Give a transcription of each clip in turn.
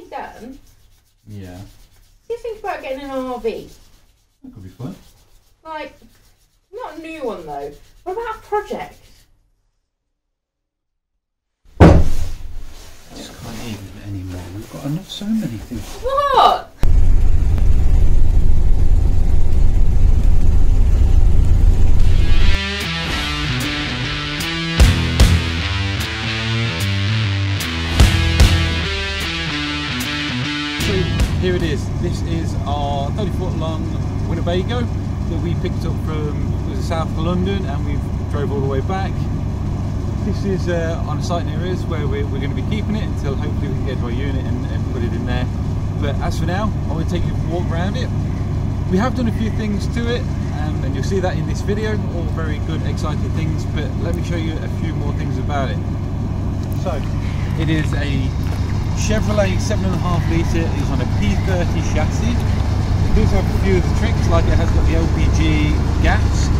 finally done. Yeah. Do you think about getting an RV? That could be fun. Like, not a new one though. What about a project? Just can't eat it anymore. We've got enough, so many things. What? Here it is. This is our 30-foot long Winnebago that we picked up from south of London, and we drove all the way back. This is on a site near us where we're going to be keeping it until hopefully we can get to our unit and put it in there. But as for now, I want to take you for a walk around it. We have done a few things to it, and you'll see that in this video. All very good, exciting things. But let me show you a few more things about it. So it is a Chevrolet 7.5 litre. It's on a P30 chassis. It does have a few of the tricks, like it has got the LPG gas,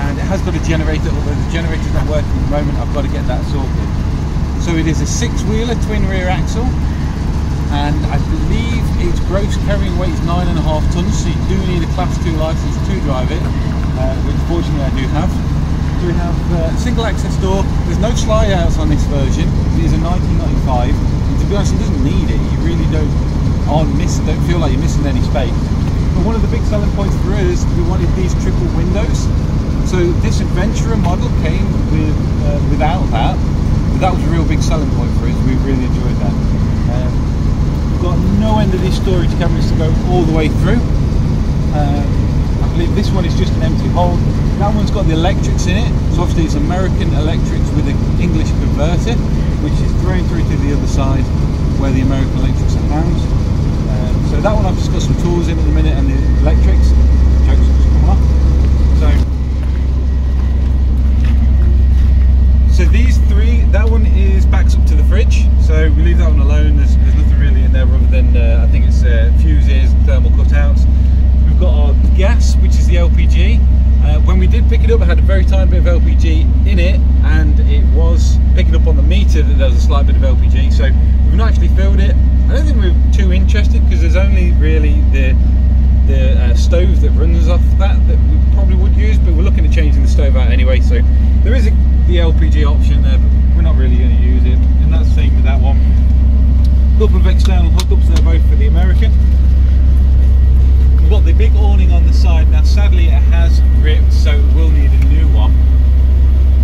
and it has got a generator, although the generator's not working at the moment. I've got to get that sorted. So it is a 6-wheeler twin rear axle, and I believe its gross carrying weight is 9.5 tons, so you do need a class 2 licence to drive it, which fortunately I do have. So we have a single access door. There's no slide outs on this version. It is a 1995. To be honest, it doesn't need it. You really don't feel like you're missing any space. But one of the big selling points for us, we wanted these triple windows. So this Adventurer model came without that, but that was a real big selling point for us. We really enjoyed that. We've got no end of these storage cabinets to go all the way through. I believe this one is just an empty hold. That one's got the electrics in it, so obviously it's American electrics with an English converter, which is thrown through to the other side where the American electrics are found. So that one I've just got some tools in at the minute, and the electrics, jokes just coming off. So these three, that one is backs up to the fridge, so we leave that one alone. There's nothing really in there other than I think it's fuses and thermal cutouts. We've got our gas, which is the LPG. When we did pick it up, it had a very tiny bit of LPG in it, and it was picking up on the meter that there was a slight bit of LPG, so we've not actually filled it. I don't think we're too interested, because there's only really the stove that runs off that we probably would use, but we're looking at changing the stove out anyway, so there is the LPG option there, but we're not really going to use it, and that's the same with that one. A couple of external hookups there, both for the American. We've got the big awning on the side. Now sadly it has ripped, so it will need a new one,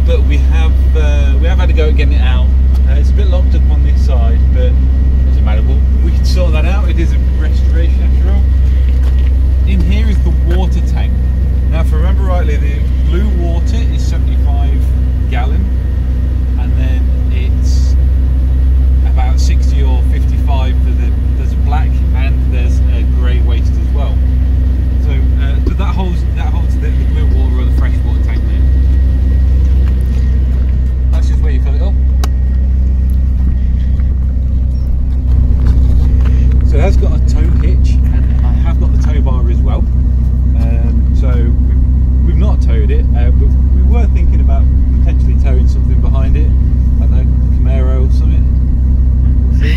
but we have had to go at getting it out. It's a bit locked up on this side, but it doesn't matter, we can sort that out. It is a restoration after all. In here is the water tank. Now if I remember rightly, the blue water is 75 gallon, and then it's about 60 or 55 for there's a black and there's a grey waste as well. So but that holds the blue water or the fresh water tank there. That's just where you fill it up. So it has got a tow hitch, and I have got the tow bar as well. So we've not towed it, but we were thinking about potentially towing something behind it. I don't know, Camaro or something. We'll see.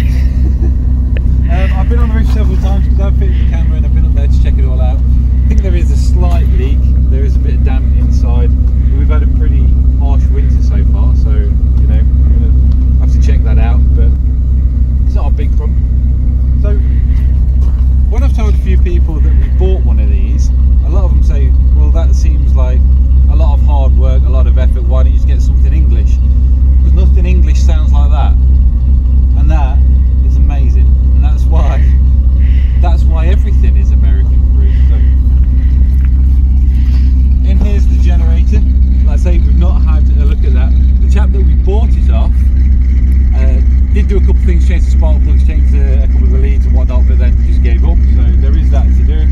I've been on the roof several times because I've fitted the camera and I've been up there to check it all out. I think there is a slight leak. There is a bit of damp inside. We've had a pretty harsh winter so far, so you know, we're going to have to check that out, but it's not a big problem. So when I've told a few people that we bought one of these, a lot of them say, well, that seems like a lot of hard work, a lot of effort, why don't you just get something English? Because nothing English sounds like that, and that is amazing, and that's why everything is American for us. So in here's the generator. Like I say, we've not had a look at that. The chap that we bought it off did do a couple of things, change the spark plugs, change a couple of the leads and whatnot, but then just gave up, so there is that to do.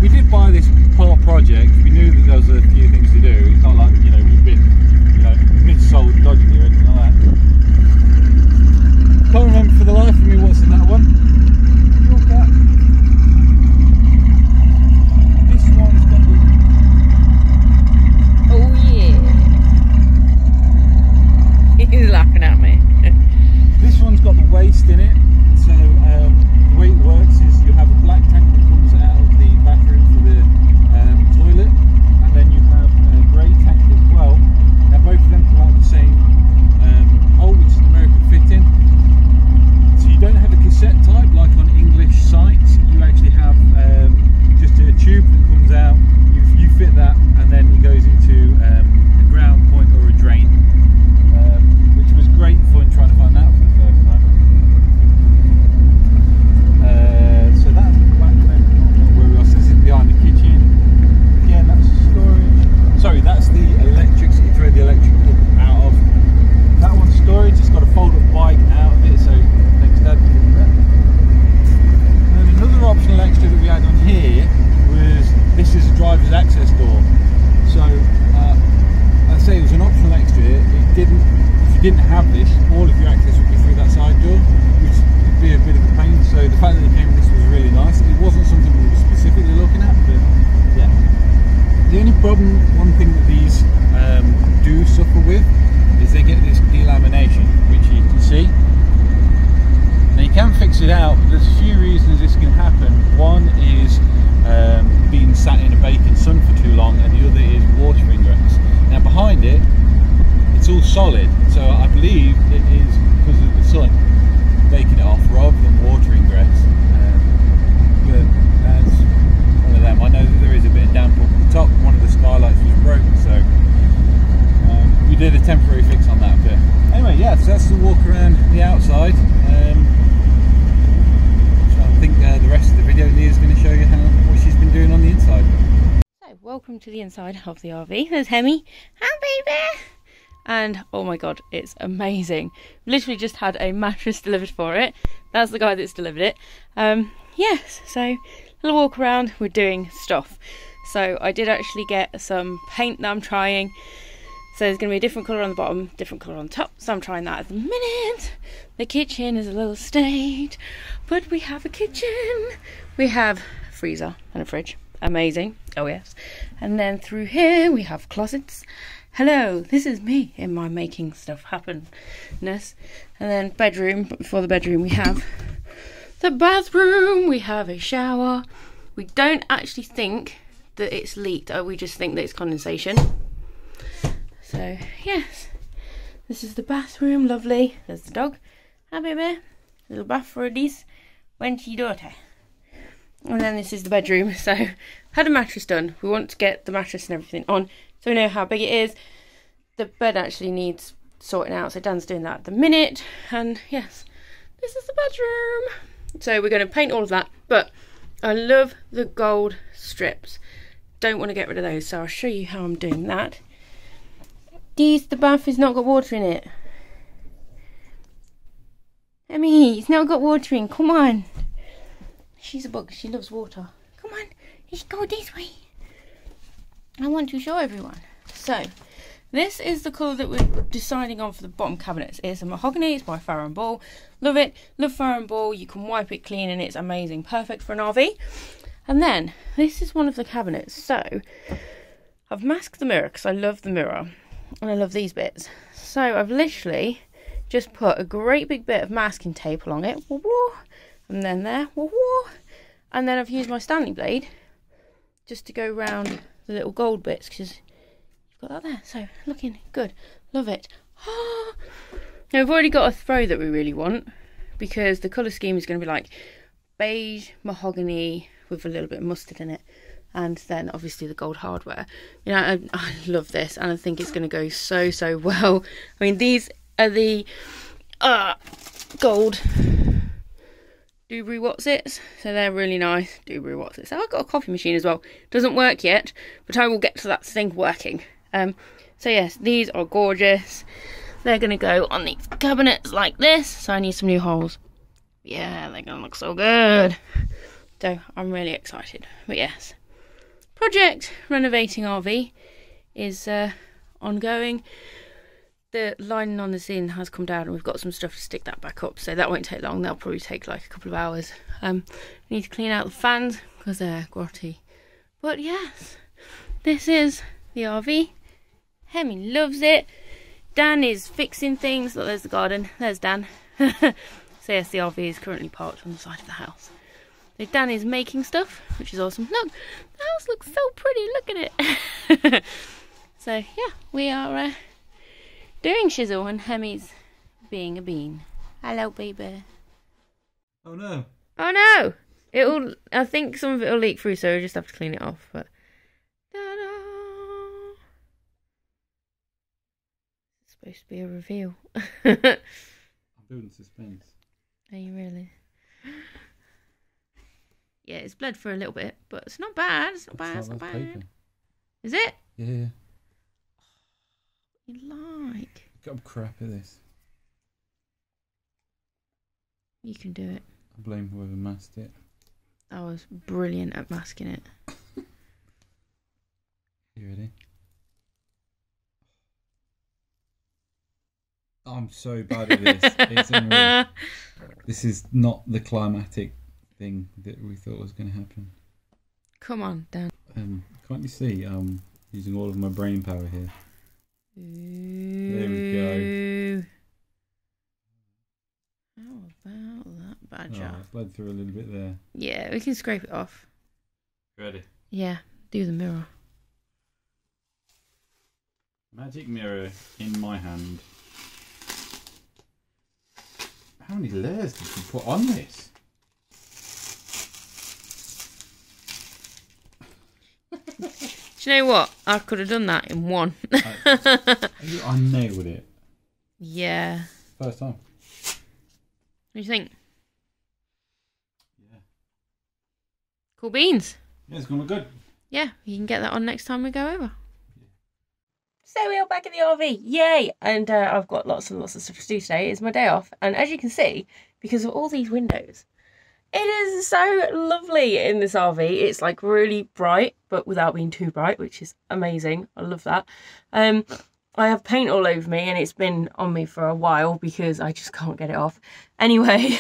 We did buy this part project. We knew that there was a few things to do. It's not like, you know, we've been, you know, missold sorted out, but there's a few reasons this can happen. One is being sat in a baking sun for too long, and the other is water ingress. Now behind it, it's all solid, so I believe it is because of the sun baking it off rather than water ingress. But as one of them, I know that there is a bit of damp up the top. One of the skylights was broken, so we did a temporary fix on that bit. Anyway, yeah, so that's the walk around the outside. So I think the rest of the video, Leah's going to show you what she's been doing on the inside. So, welcome to the inside of the RV. There's Hemi. Hi, baby! And oh my god, it's amazing. Literally just had a mattress delivered for it. That's the guy that's delivered it. Yes, so little walk around, we're doing stuff. So I did actually get some paint that I'm trying. So there's going to be a different colour on the bottom, different colour on the top. So I'm trying that at the minute. The kitchen is a little stained, but we have a kitchen. We have a freezer and a fridge. Amazing. Oh yes. And then through here we have closets. Hello, this is me in my making stuff happenness. And then bedroom, but before the bedroom we have the bathroom, we have a shower. We don't actually think that it's leaked, we just think that it's condensation. So, yes, this is the bathroom, lovely. There's the dog. Hi, baby. Little bath for this wenty daughter. And then this is the bedroom. So, had a mattress done. We want to get the mattress and everything on, so we know how big it is. The bed actually needs sorting out, so Dan's doing that at the minute. And yes, this is the bedroom. So we're going to paint all of that, but I love the gold strips. Don't want to get rid of those, so I'll show you how I'm doing that. The bath has not got water in it. Emmy, it's not got water in, come on. She's a bug, she loves water. Come on, let's go this way. I want to show everyone. So, this is the colour that we're deciding on for the bottom cabinets. It's a mahogany, it's by Farrow & Ball. Love it, love Farrow & Ball. You can wipe it clean and it's amazing. Perfect for an RV. And then, this is one of the cabinets. So, I've masked the mirror because I love the mirror. And I love these bits. So, I've literally just put a great big bit of masking tape along it. And then there. And then I've used my Stanley blade just to go round the little gold bits because got that there, so looking good. Love it. Now we've already got a throw that we really want because the colour scheme is going to be like beige mahogany with a little bit of mustard in it, and then obviously the gold hardware. You know, I love this and I think it's going to go so well. I mean, these are the gold Dubry Watsits, so they're really nice. Dubry Watsits. So I've got a coffee machine as well. Doesn't work yet, but I will get to that thing working. So yes, these are gorgeous. They're going to go on these cabinets like this, so I need some new holes. Yeah, they're going to look so good. So I'm really excited. But yes, project renovating RV is ongoing. The lining on the zin has come down and we've got some stuff to stick that back up, so that won't take long. That'll probably take like a couple of hours. Need to clean out the fans because they're grotty. But yes, this is the RV. Hemi loves it. Dan is fixing things. Look, there's the garden. There's Dan. So yes, the RV is currently parked on the side of the house. So Dan is making stuff, which is awesome. Look, the house looks so pretty. Look at it. So yeah, we are doing shizzle and Hemi's being a bean. Hello, baby. Oh no. Oh no! It'll. I think some of it will leak through, so we'll just have to clean it off. But ta-da! It's supposed to be a reveal. I'm building suspense. Are you really? Yeah, it's bled for a little bit, but it's not bad. It's not bad. It's not bad. Paper. Is it? Yeah. You like? I'm crap at this. You can do it. I blame whoever masked it. I was brilliant at masking it. You ready? I'm so bad at this. It's unreal. This is not the climatic thing that we thought was going to happen. Come on, Dan. Can't you see? I'm using all of my brain power here. Ooh. There we go. How about that bad Oh, job. it's bled through a little bit there. Yeah, we can scrape it off. Ready? Yeah, do the mirror. Magic mirror in my hand. How many layers did you put on this? Do you know what? I could have done that in one. I nailed it. Yeah. First time. What do you think? Yeah. Cool beans. Yeah, it's gonna look good. Yeah, you can get that on next time we go over. So we are back in the RV, yay! And I've got lots and lots of stuff to do today. It's my day off, and as you can see, because of all these windows, it is so lovely in this RV. It's like really bright, but without being too bright, which is amazing. I love that. I have paint all over me, and it's been on me for a while because I just can't get it off. Anyway,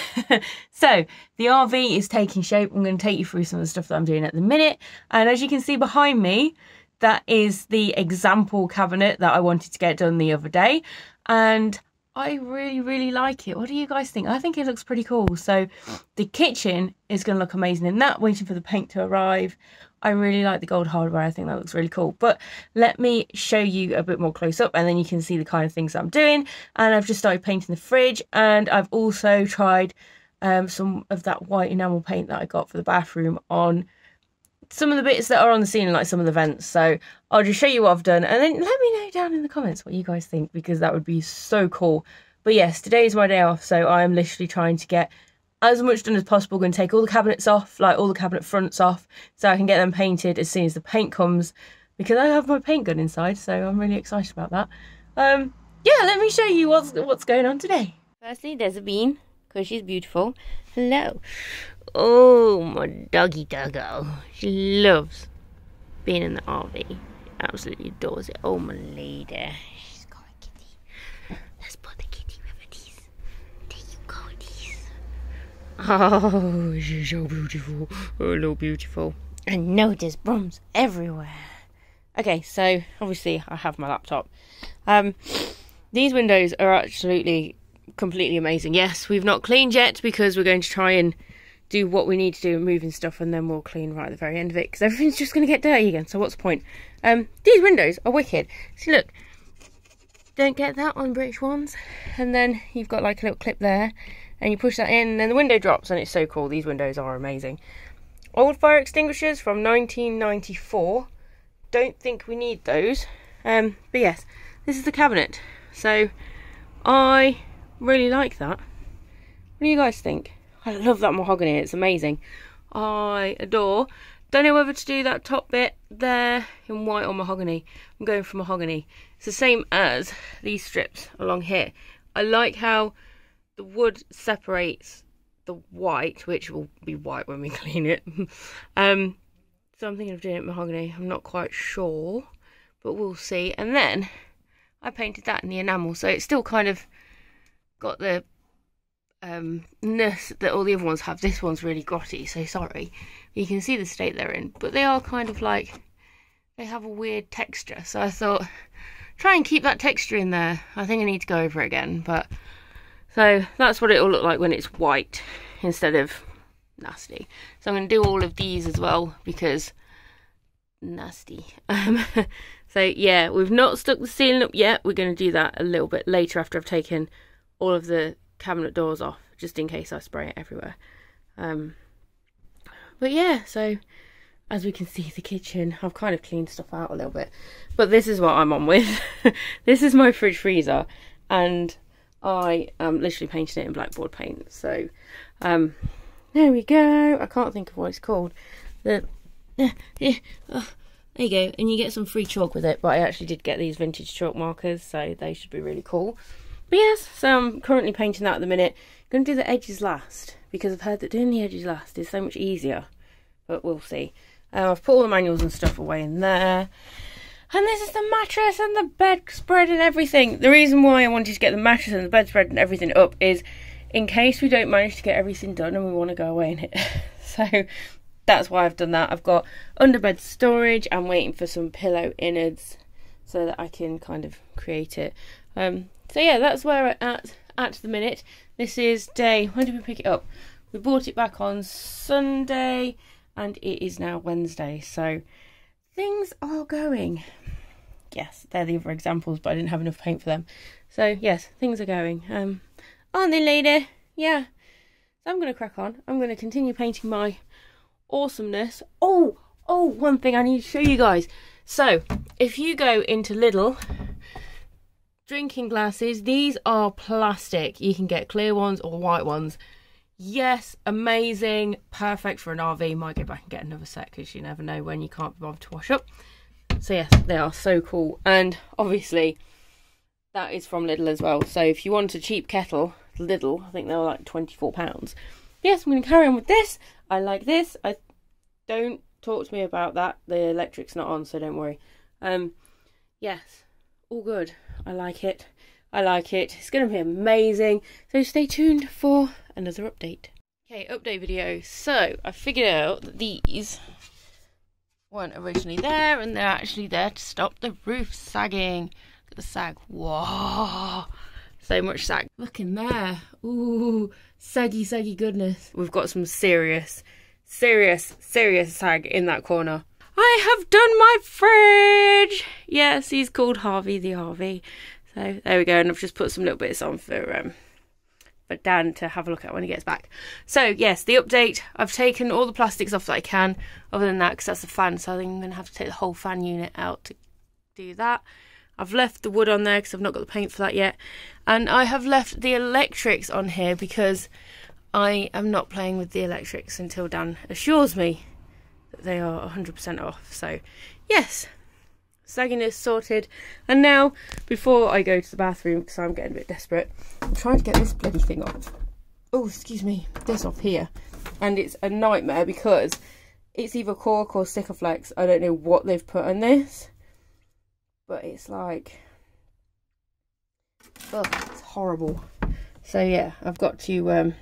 so the RV is taking shape. I'm going to take you through some of the stuff that I'm doing at the minute, and as you can see behind me, that is the example cabinet that I wanted to get done the other day, and I really, really like it. What do you guys think? I think it looks pretty cool. So the kitchen is going to look amazing in that, waiting for the paint to arrive. I really like the gold hardware. I think that looks really cool. But let me show you a bit more close up, and then you can see the kind of things that I'm doing. And I've just started painting the fridge, and I've also tried some of that white enamel paint that I got for the bathroom on some of the bits that are on the ceiling, like some of the vents. So I'll just show you what I've done, and then let me know down in the comments what you guys think, because that would be so cool. But yes, today is my day off, so I'm literally trying to get as much done as possible. Going to take all the cabinets off, like all the cabinet fronts off, so I can get them painted as soon as the paint comes, because I have my paint gun inside, so I'm really excited about that. Yeah, let me show you what's going on today. Firstly, there's a bean, because she's beautiful. Hello. Oh, my doggy doggo. She loves being in the RV. She absolutely adores it. Oh, my lady. She's got a kitty. Let's put the kitty with these. There you go, these. Oh, she's so beautiful. Hello, beautiful. And no, there's brums everywhere. Okay, so obviously I have my laptop. These windows are absolutely completely amazing. Yes, we've not cleaned yet because we're going to try and do what we need to do, moving stuff, and then we'll clean right at the very end of it, because everything's just going to get dirty again, so what's the point? These windows are wicked. See, look, don't get that on British ones, and then you've got like a little clip there, and you push that in, and then the window drops, and it's so cool. These windows are amazing. Old fire extinguishers from 1994. Don't think we need those, but yes, this is the cabinet, so I really like that. What do you guys think? I love that mahogany, it's amazing. I adore. Don't know whether to do that top bit there in white or mahogany. I'm going for mahogany. It's the same as these strips along here. I like how the wood separates the white, which will be white when we clean it. So I'm thinking of doing it mahogany. I'm not quite sure, but we'll see. And then I painted that in the enamel, so it's still kind of got the ness that all the other ones have. This one's really grotty, so sorry. You can see the state they're in, but they are kind of like, they have a weird texture, so I thought try and keep that texture in there. I think I need to go over it again, but so that's what it'll look like when it's white instead of nasty. So I'm going to do all of these as well, because nasty. So yeah, we've not stuck the ceiling up yet. We're going to do that a little bit later after I've taken all of the cabinet doors off, just in case I spray it everywhere. But yeah, so as we can see, the kitchen, I've kind of cleaned stuff out a little bit, but this is what I'm on with. This is my fridge freezer, and I am literally painting it in blackboard paint. So there we go. I can't think of what it's called. There you go, and you get some free chalk with it, but I actually did get these vintage chalk markers, so they should be really cool. But yes, so I'm currently painting that at the minute. I'm going to do the edges last, because I've heard that doing the edges last is so much easier, but we'll see. I've put all the manuals and stuff away in there. And this is the mattress and the bedspread and everything. The reason why I wanted to get the mattress and the bedspread and everything up is in case we don't manage to get everything done and we want to go away in it. So that's why I've done that. I've got underbed storage. I'm waiting for some pillow innards so that I can kind of create it. So yeah, that's where we're at the minute. This is day, when did we pick it up? We bought it back on Sunday and it is now Wednesday, so things are going. Yes, they're the other examples, but I didn't have enough paint for them. So yes, things are going. Aren't they, lady? Yeah. So I'm going to crack on. I'm going to continue painting my awesomeness. Oh, one thing I need to show you guys. So if you go into Lidl, drinking glasses, these are plastic. You can get clear ones or white ones. Yes, amazing, perfect for an RV. Might go back and get another set because you never know when you can't be bothered to wash up. So yes, they are so cool. And obviously that is from Lidl as well. So if you want a cheap kettle, Lidl, I think they were like £24. Yes, I'm going to carry on with this. I like this. Don't talk to me about that. The electric's not on, so don't worry. Yes, all good. I like it. I like it. It's going to be amazing. So stay tuned for another update. Okay, update video. So I figured out that these weren't originally there, and they're actually there to stop the roof sagging. Look at the sag. Whoa, so much sag. Look in there. Ooh, saggy goodness. We've got some serious sag in that corner. I have done my fridge. Yes, he's called Harvey the RV. So there we go, and I've just put some little bits on for Dan to have a look at when he gets back. So yes, the update, I've taken all the plastics off that I can, other than that, because that's the fan, so I think I'm going to have to take the whole fan unit out to do that. I've left the wood on there because I've not got the paint for that yet, and I have left the electrics on here because I am not playing with the electrics until Dan assures me that they are 100% off. So yes, sagginess sorted. And now, before I go to the bathroom, because I'm getting a bit desperate, I'm trying to get this bloody thing off. Oh, excuse me, this off here. And it's a nightmare because it's either cork or Sikaflex. I don't know what they've put on this, but it's like, oh, it's horrible. So yeah, I've got to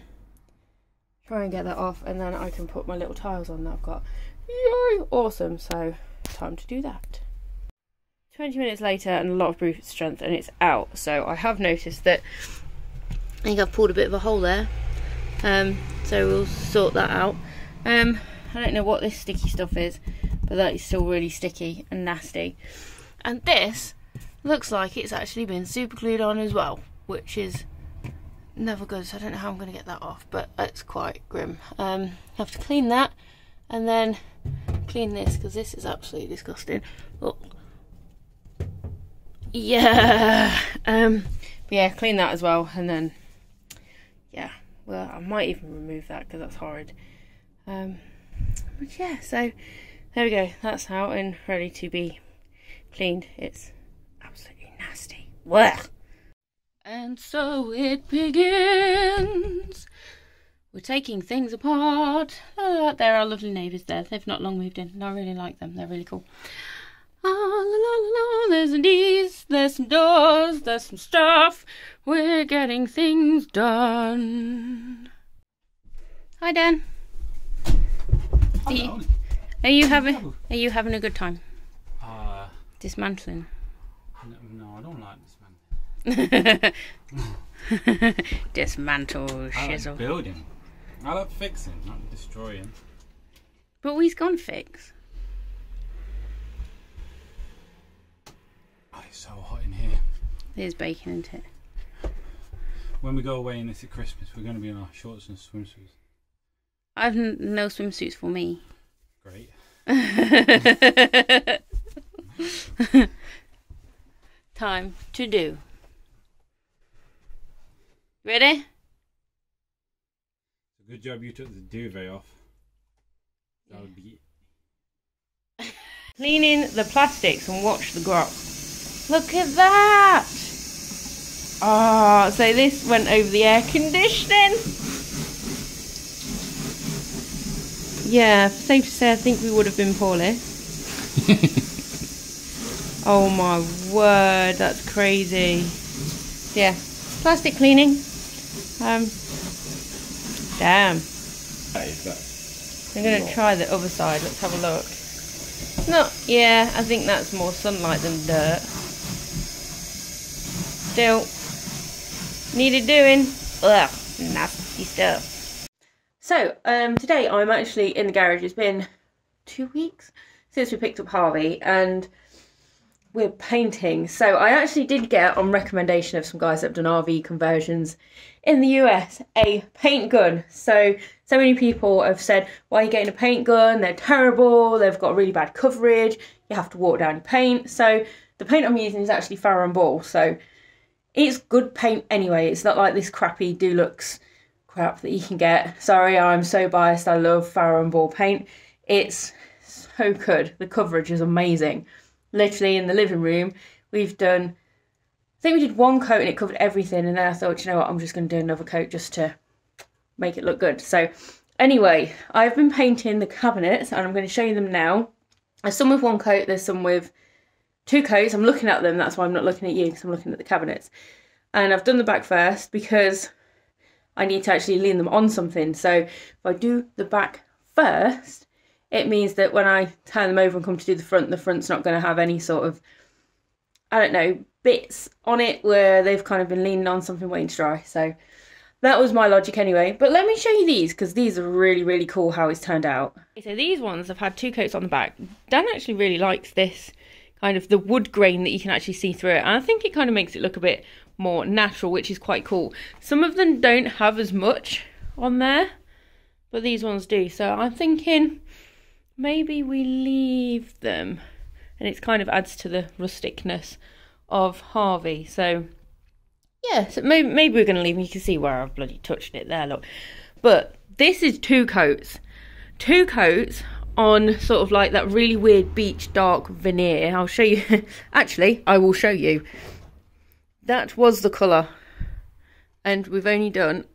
try and get that off, and then I can put my little tiles on that I've got. Yay, awesome. So time to do that. 20 minutes later, and a lot of brute strength, and it's out. So I have noticed that I think I've pulled a bit of a hole there, so we'll sort that out. I don't know what this sticky stuff is, but that is still really sticky and nasty. And this looks like it's actually been super glued on as well, which is never good, so I don't know how I'm going to get that off, but it's quite grim. Have to clean that, and then clean this, because this is absolutely disgusting. Oh. Yeah, but yeah, clean that as well, and then yeah, well, I might even remove that because that's horrid. But yeah, so there we go, that's out and ready to be cleaned. It's absolutely nasty. Blech. And so it begins. We're taking things apart. There are lovely neighbours there. They've not long moved in, and I really like them. They're really cool. There's some D's, there's some doors, there's some stuff. We're getting things done. Hi, Dan. Are you having a good time? Dismantling. No, I don't like dismantling. Dismantle, shizzle. I like building. I like fixing, not destroying. But we've gone fix. Oh, it's so hot in here. There's bacon, isn't it? When we go away and it's at Christmas, we're going to be in our shorts and swimsuits. I've no swimsuits for me. Great. Time to do. Ready? Good job you took the duvet off. That would be... Cleaning the plastics and watch the growth. Look at that! Ah, so this went over the air conditioning. Yeah, safe to say I think we would have been poorly. Oh my word, that's crazy. Yeah, plastic cleaning. Damn. I'm going to try the other side. Let's have a look. No, yeah, I think that's more sunlight than dirt. Still, needed doing. Ugh, nasty stuff. So, today I'm actually in the garage. It's been 2 weeks since we picked up Harvey and we're painting. So I actually did get, on recommendation of some guys that have done RV conversions in the US, a paint gun. So many people have said, why are you getting a paint gun? They're terrible, they've got really bad coverage, you have to water down your paint. So the paint I'm using is actually Farrow & Ball. So it's good paint anyway. It's not like this crappy Dulux crap that you can get. Sorry, I'm so biased. I love Farrow & Ball paint. It's so good. The coverage is amazing. Literally in the living room, we've done, I think we did one coat and it covered everything. And then I thought, you know what, I'm just going to do another coat just to make it look good. So anyway, I've been painting the cabinets and I'm going to show you them now. There's some with one coat, there's some with 2 coats. I'm looking at them, that's why I'm not looking at you, because I'm looking at the cabinets. And I've done the back first because I need to actually lean them on something. So if I do the back first, it means that when I turn them over and come to do the front's not going to have any sort of, I don't know, bits on it where they've kind of been leaning on something waiting to dry. So that was my logic anyway. But let me show you these, because these are really, really cool how it's turned out. So these ones have had 2 coats on the back. Dan actually really likes this kind of the wood grain that you can actually see through it. And I think it kind of makes it look a bit more natural, which is quite cool. Some of them don't have as much on there, but these ones do. So I'm thinking maybe we leave them, and it kind of adds to the rusticness of Harvey. So yeah, so maybe we're going to leave them. You can see where I've bloody touched it there, look. But this is 2 coats. 2 coats on sort of like that really weird beach dark veneer. I'll show you. Actually, I will show you. That was the colour. And we've only done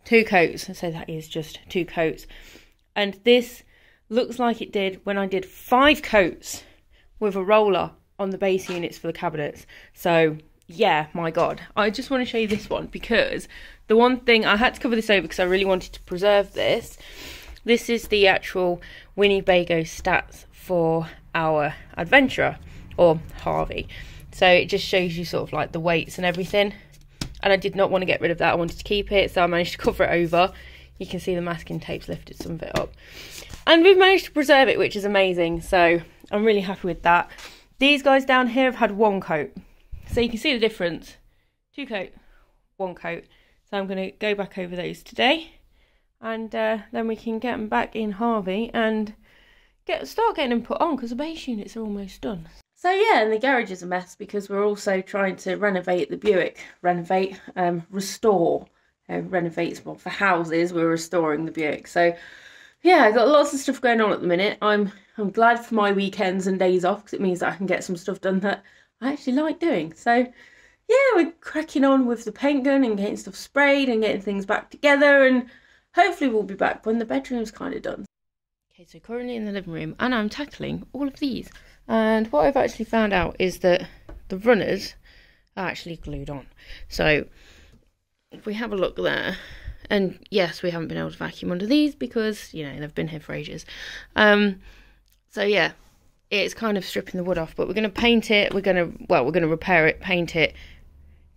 2 coats. So that is just 2 coats. And this looks like it did when I did 5 coats with a roller on the base units for the cabinets. So yeah, my God. I just want to show you this one, because the one thing, I had to cover this over because I really wanted to preserve this. This is the actual Winnebago stats for our adventurer, or Harvey. So it just shows you sort of like the weights and everything. And I did not want to get rid of that. I wanted to keep it, so I managed to cover it over. You can see the masking tape's lifted some of it up. And we've managed to preserve it, which is amazing. So I'm really happy with that. These guys down here have had 1 coat. So you can see the difference. 2 coat, 1 coat. So I'm going to go back over those today. And then we can get them back in Harvey and start getting them put on, because the base units are almost done. So yeah, and the garage is a mess because we're also trying to renovate the Buick. Restore. Renovate's more for houses, we're restoring the Buick. So yeah, I've got lots of stuff going on at the minute. I'm glad for my weekends and days off, because it means that I can get some stuff done that I actually like doing. So yeah, we're cracking on with the paint gun and getting stuff sprayed and getting things back together, and hopefully we'll be back when the bedroom's kind of done. Okay, so currently in the living room, and I'm tackling all of these. And what I've actually found out is that the runners are actually glued on. So if we have a look there, and yes, we haven't been able to vacuum under these because, you know, they've been here for ages. So yeah, it's kind of stripping the wood off, but we're going to paint it. We're going to repair it, paint it,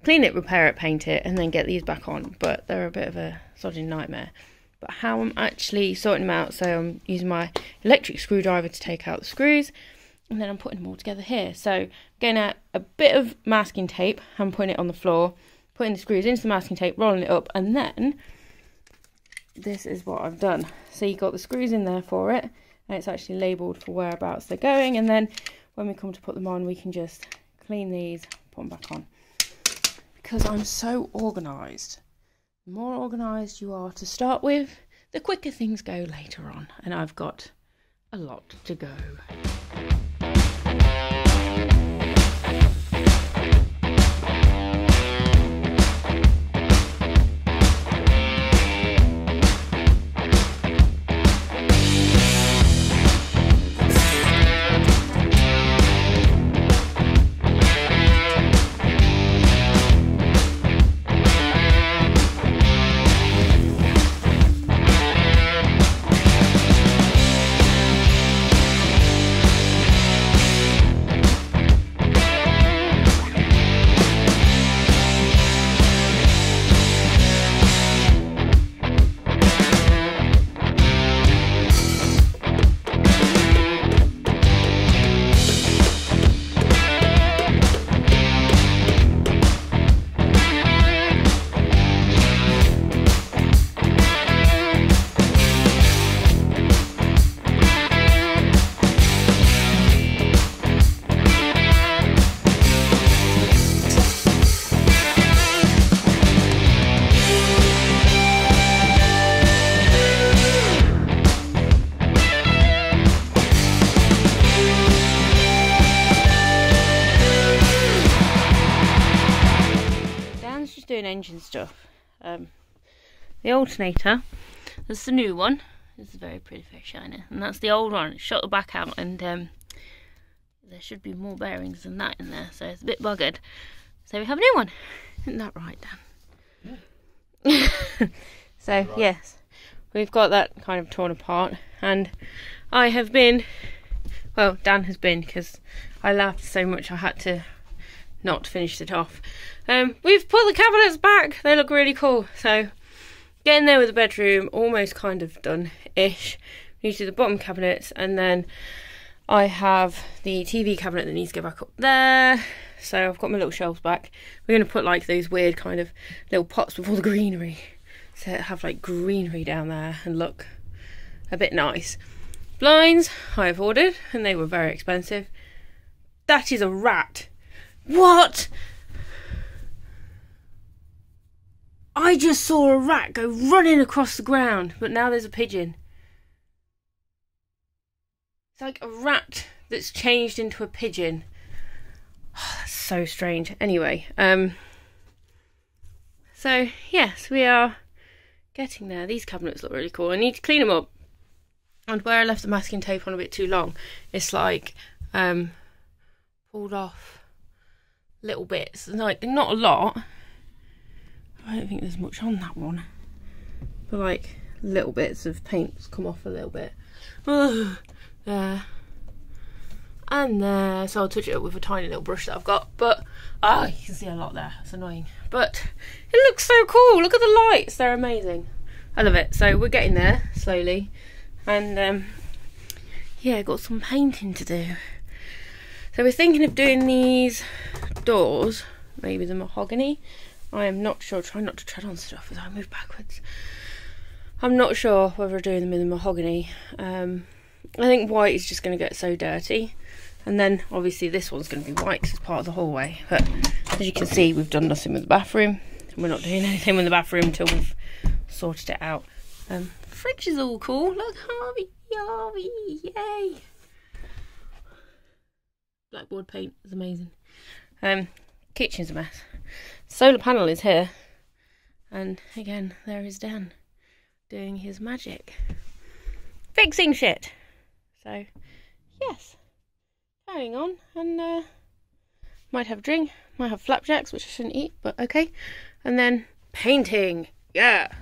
clean it, repair it, paint it, and then get these back on. But they're a bit of a sodding nightmare. But how I'm actually sorting them out, so I'm using my electric screwdriver to take out the screws, and then I'm putting them all together here. So getting out a bit of masking tape, I'm putting it on the floor, putting the screws into the masking tape, rolling it up, and then this is what I've done. So you've got the screws in there for it, and it's actually labelled for whereabouts they're going, and then when we come to put them on, we can just clean these, put them back on. Because I'm so organised. The more organised you are to start with, the quicker things go later on, and I've got a lot to go. engine stuff. The alternator, that's the new one. This is very pretty, very shiny, and that's the old one. It shot the back out, and there should be more bearings than that in there, so it's a bit buggered. So we have a new one. Isn't that right, Dan? Yeah. So right. Yes, we've got that kind of torn apart, and I have been, well, Dan has been, because I laughed so much I had to not finish it off. We've put the cabinets back. They look really cool. So getting there with the bedroom, almost kind of done-ish. We need to do the bottom cabinets, and then I have the TV cabinet that needs to go back up there. So I've got my little shelves back. We're going to put like those weird kind of little pots with all the greenery. So have like greenery down there and look a bit nice. Blinds I've ordered, and they were very expensive. That is a rat. What? I just saw a rat go running across the ground, but now there's a pigeon. It's like a rat that's changed into a pigeon. Oh, that's so strange. Anyway, so yes, we are getting there. These cabinets look really cool. I need to clean them up. And where I left the masking tape on a bit too long, it's like pulled off little bits. Like, not a lot. I don't think there's much on that one. But like little bits of paint's come off a little bit. There. And there. So I'll touch it up with a tiny little brush that I've got. But you can see a lot there. It's annoying. But it looks so cool. Look at the lights. They're amazing. I love it. So we're getting there slowly. And yeah, got some painting to do. So we're thinking of doing these doors, maybe the mahogany. I am not sure. Try not to tread on stuff as I move backwards. I'm not sure whether we're doing them in the mahogany. I think white is just going to get so dirty. And then obviously this one's going to be white because it's part of the hallway. But as you can see, we've done nothing with the bathroom. And we're not doing anything with the bathroom until we've sorted it out. Fridge is all cool. Look, Harvey, yay! Blackboard paint is amazing. Kitchen's a mess. Solar panel is here, and again there is Dan doing his magic, fixing shit. So yes, carrying on, and might have a drink, might have flapjacks, which I shouldn't eat, but okay. And then painting, yeah.